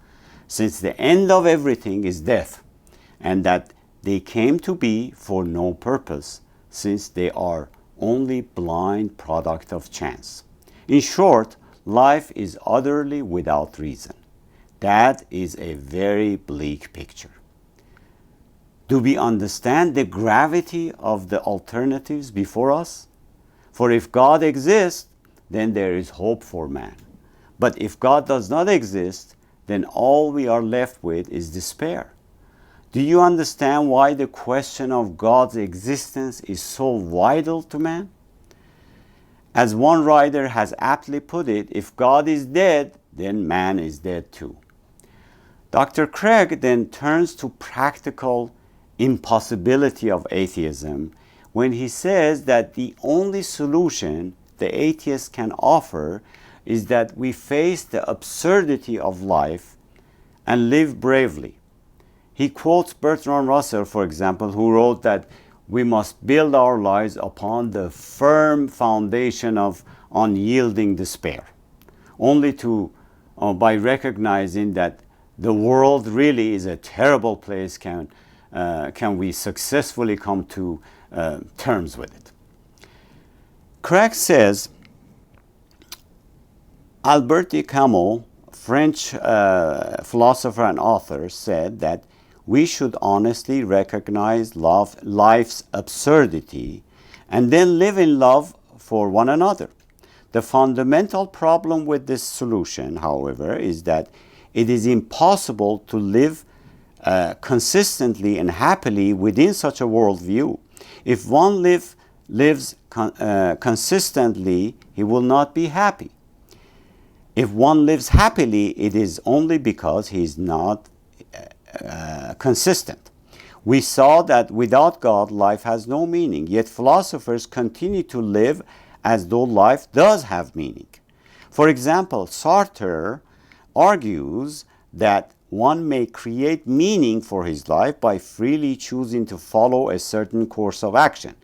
since the end of everything is death, and that they came to be for no purpose, since they are only blind product of chance. In short, life is utterly without reason. That is a very bleak picture. Do we understand the gravity of the alternatives before us? For if God exists, then there is hope for man. But if God does not exist, then all we are left with is despair. Do you understand why the question of God's existence is so vital to man? As one writer has aptly put it, if God is dead, then man is dead too. Dr. Craig then turns to practical impossibility of atheism when he says that the only solution the atheist can offer is that we face the absurdity of life and live bravely. He quotes Bertrand Russell, for example, who wrote that we must build our lives upon the firm foundation of unyielding despair, only to, by recognizing that the world really is a terrible place, can we successfully come to terms with it. Craig says, Albert de Camus, French philosopher and author, said that we should honestly recognize life's absurdity and then live in love for one another. The fundamental problem with this solution, however, is that it is impossible to live consistently and happily within such a worldview. If one lives consistently, he will not be happy. If one lives happily, it is only because he is not consistent. We saw that without God, life has no meaning, yet philosophers continue to live as though life does have meaning. For example, Sartre argues that one may create meaning for his life by freely choosing to follow a certain course of action.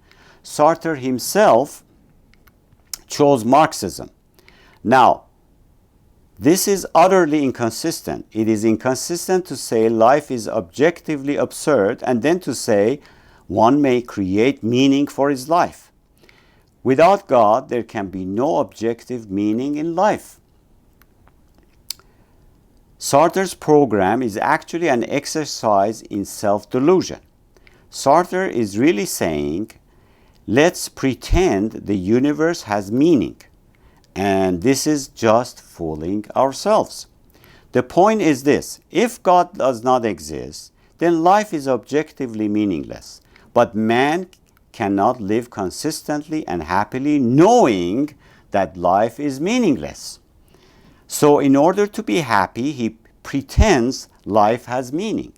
Sartre himself chose Marxism. Now, this is utterly inconsistent. It is inconsistent to say life is objectively absurd and then to say one may create meaning for his life. Without God, there can be no objective meaning in life. Sartre's program is actually an exercise in self-delusion. Sartre is really saying, let's pretend the universe has meaning. And this is just fooling ourselves. The point is this: if God does not exist, then life is objectively meaningless. But man cannot live consistently and happily knowing that life is meaningless. So in order to be happy, he pretends life has meaning.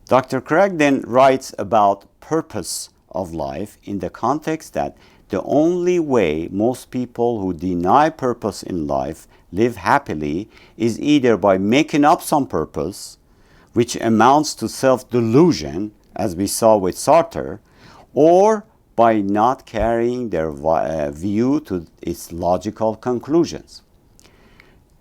Dr. Craig then writes about purpose of life in the context that the only way most people who deny purpose in life live happily is either by making up some purpose, which amounts to self-delusion, as we saw with Sartre, or by not carrying their view to its logical conclusions.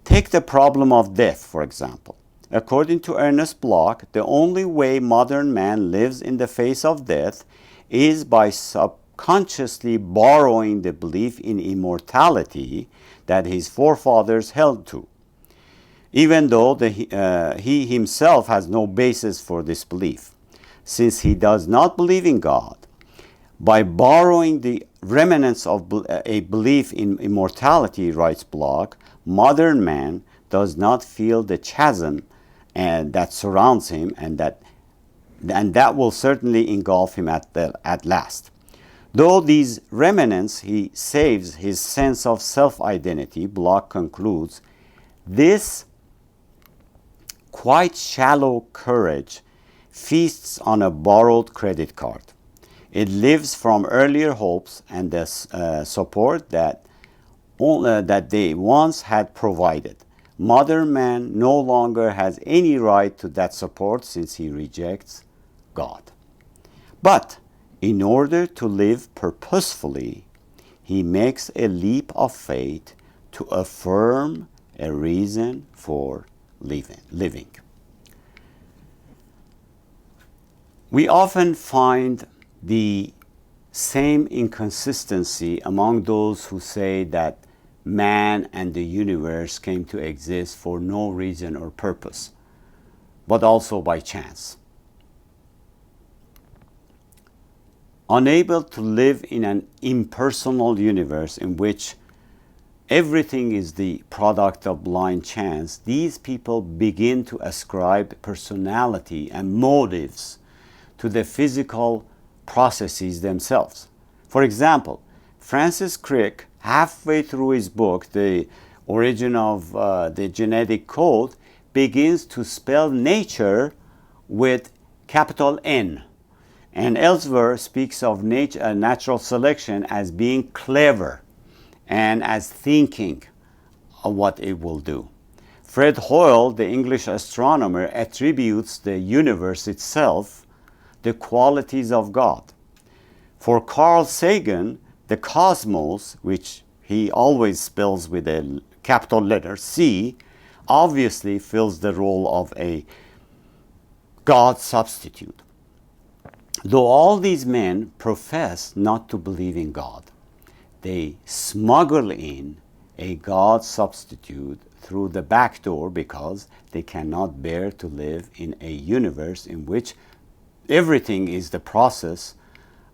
Take the problem of death, for example. According to Ernest Bloch, the only way modern man lives in the face of death is by subconsciously borrowing the belief in immortality that his forefathers held to, even though he himself has no basis for this belief. Since he does not believe in God, by borrowing the remnants of a belief in immortality, writes Bloch, modern man does not feel the chasm that surrounds him, and that will certainly engulf him at last. Though these remnants he saves his sense of self-identity, Bloch concludes, this quite shallow courage feasts on a borrowed credit card. It lives from earlier hopes and the support that they once had provided. Modern man no longer has any right to that support since he rejects God. But in order to live purposefully, he makes a leap of faith to affirm a reason for living. We often find the same inconsistency among those who say that man and the universe came to exist for no reason or purpose, but also by chance. Unable to live in an impersonal universe in which everything is the product of blind chance, these people begin to ascribe personality and motives to the physical processes themselves. For example, Francis Crick, halfway through his book, The Origin of the Genetic Code, begins to spell nature with capital N. And elsewhere speaks of natural selection as being clever and as thinking of what it will do. Fred Hoyle, the English astronomer, attributes the universe itself the qualities of God. For Carl Sagan, the cosmos, which he always spells with a capital letter C, obviously fills the role of a God substitute. Though all these men profess not to believe in God, they smuggle in a God substitute through the back door because they cannot bear to live in a universe in which everything is the process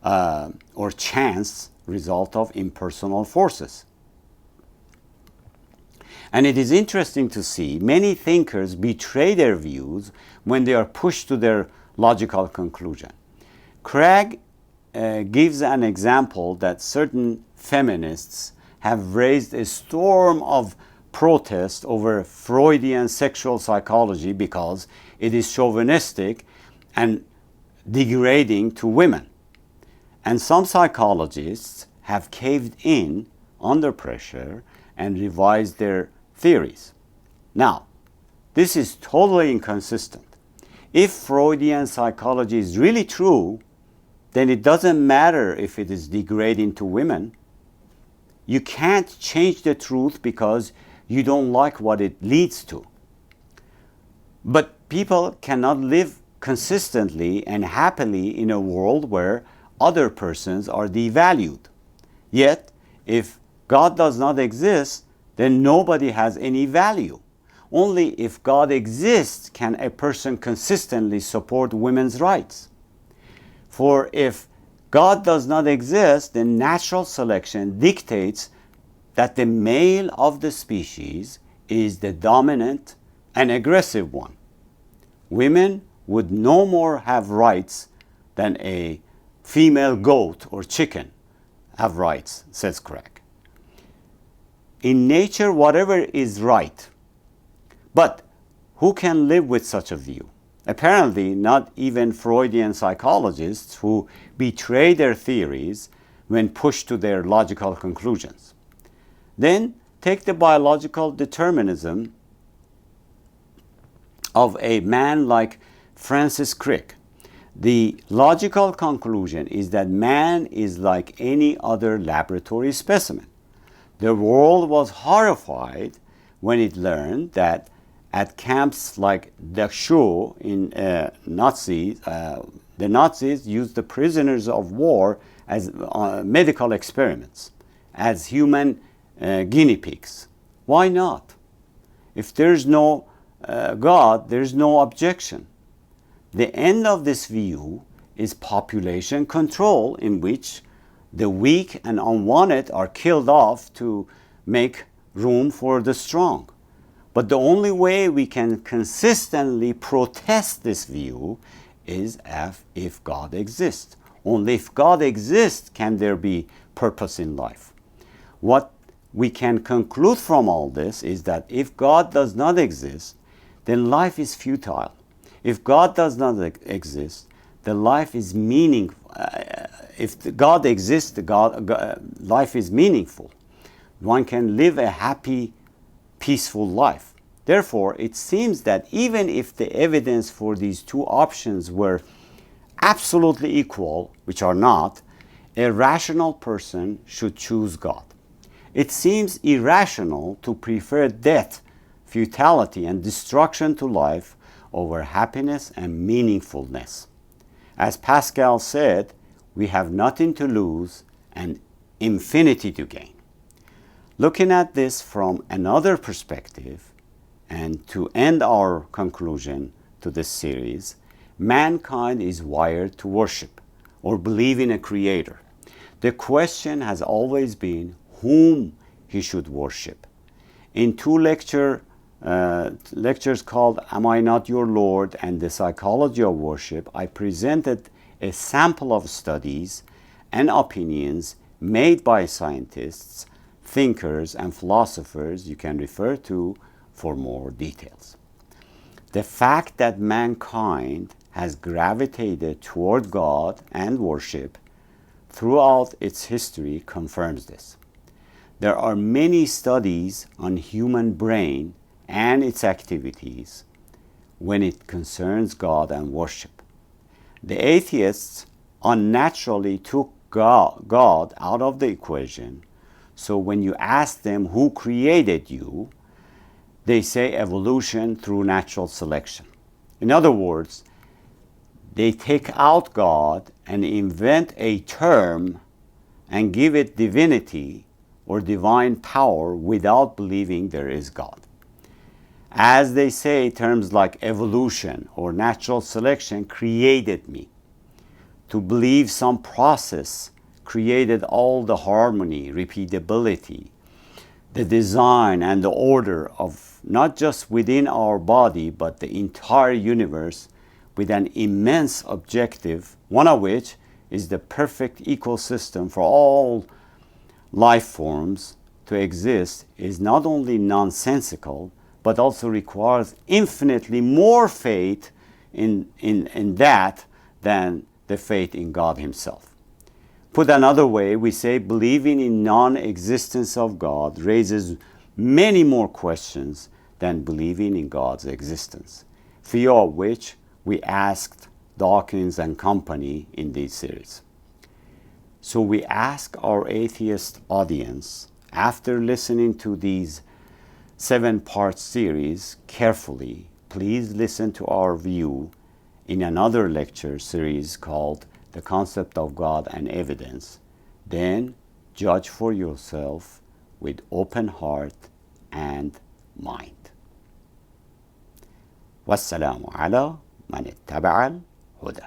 or chance result of impersonal forces. And it is interesting to see many thinkers betray their views when they are pushed to their logical conclusion. Craig gives an example that certain feminists have raised a storm of protest over Freudian sexual psychology because it is chauvinistic and degrading to women. And some psychologists have caved in under pressure and revised their theories. Now, this is totally inconsistent. If Freudian psychology is really true, then it doesn't matter if it is degrading to women. You can't change the truth because you don't like what it leads to. But people cannot live consistently and happily in a world where other persons are devalued. Yet, if God does not exist, then nobody has any value. Only if God exists can a person consistently support women's rights. For if God does not exist, then natural selection dictates that the male of the species is the dominant and aggressive one. Women would no more have rights than a female goat or chicken have rights, says Craig. In nature, whatever is right. But who can live with such a view? Apparently, not even Freudian psychologists who betray their theories when pushed to their logical conclusions. Then take the biological determinism of a man like Francis Crick. The logical conclusion is that man is like any other laboratory specimen. The world was horrified when it learned that at camps like Dachau in the Nazis used the prisoners of war as medical experiments, as human guinea pigs. Why not? If there's no God, there's no objection. The end of this view is population control, in which the weak and unwanted are killed off to make room for the strong. But the only way we can consistently protest this view is if God exists. Only if God exists can there be purpose in life. What we can conclude from all this is that if God does not exist, then life is futile. If God does not exist, the life is meaningful. If God exists, life is meaningful. One can live a happy, peaceful life. Therefore, it seems that even if the evidence for these two options were absolutely equal, which are not, a rational person should choose God. It seems irrational to prefer death, futility, and destruction to life over happiness and meaningfulness. As Pascal said, we have nothing to lose and infinity to gain. Looking at this from another perspective, and to end our conclusion to this series, mankind is wired to worship or believe in a creator. The question has always been whom he should worship. In two lectures called Am I Not Your Lord and The Psychology of Worship, I presented a sample of studies and opinions made by scientists, thinkers, and philosophers you can refer to for more details. The fact that mankind has gravitated toward God and worship throughout its history confirms this. There are many studies on human brain and its activities when it concerns God and worship. The atheists unnaturally took God out of the equation, so when you ask them who created you, they say evolution through natural selection. In other words, they take out God and invent a term and give it divinity or divine power without believing there is God. As they say, terms like evolution or natural selection created me. To believe some process created all the harmony, repeatability, the design and the order of not just within our body, but the entire universe with an immense objective, one of which is the perfect ecosystem for all life forms to exist, is not only nonsensical, but also requires infinitely more faith in that than the faith in God himself. Put another way, we say believing in non-existence of God raises many more questions than believing in God's existence, few of which we asked Dawkins and company in this series. So we ask our atheist audience, after listening to these 7-part series carefully, please listen to our view in another lecture series called The Concept of God and Evidence. Then judge for yourself with open heart and mind. والسلام على من اتبع الهدى.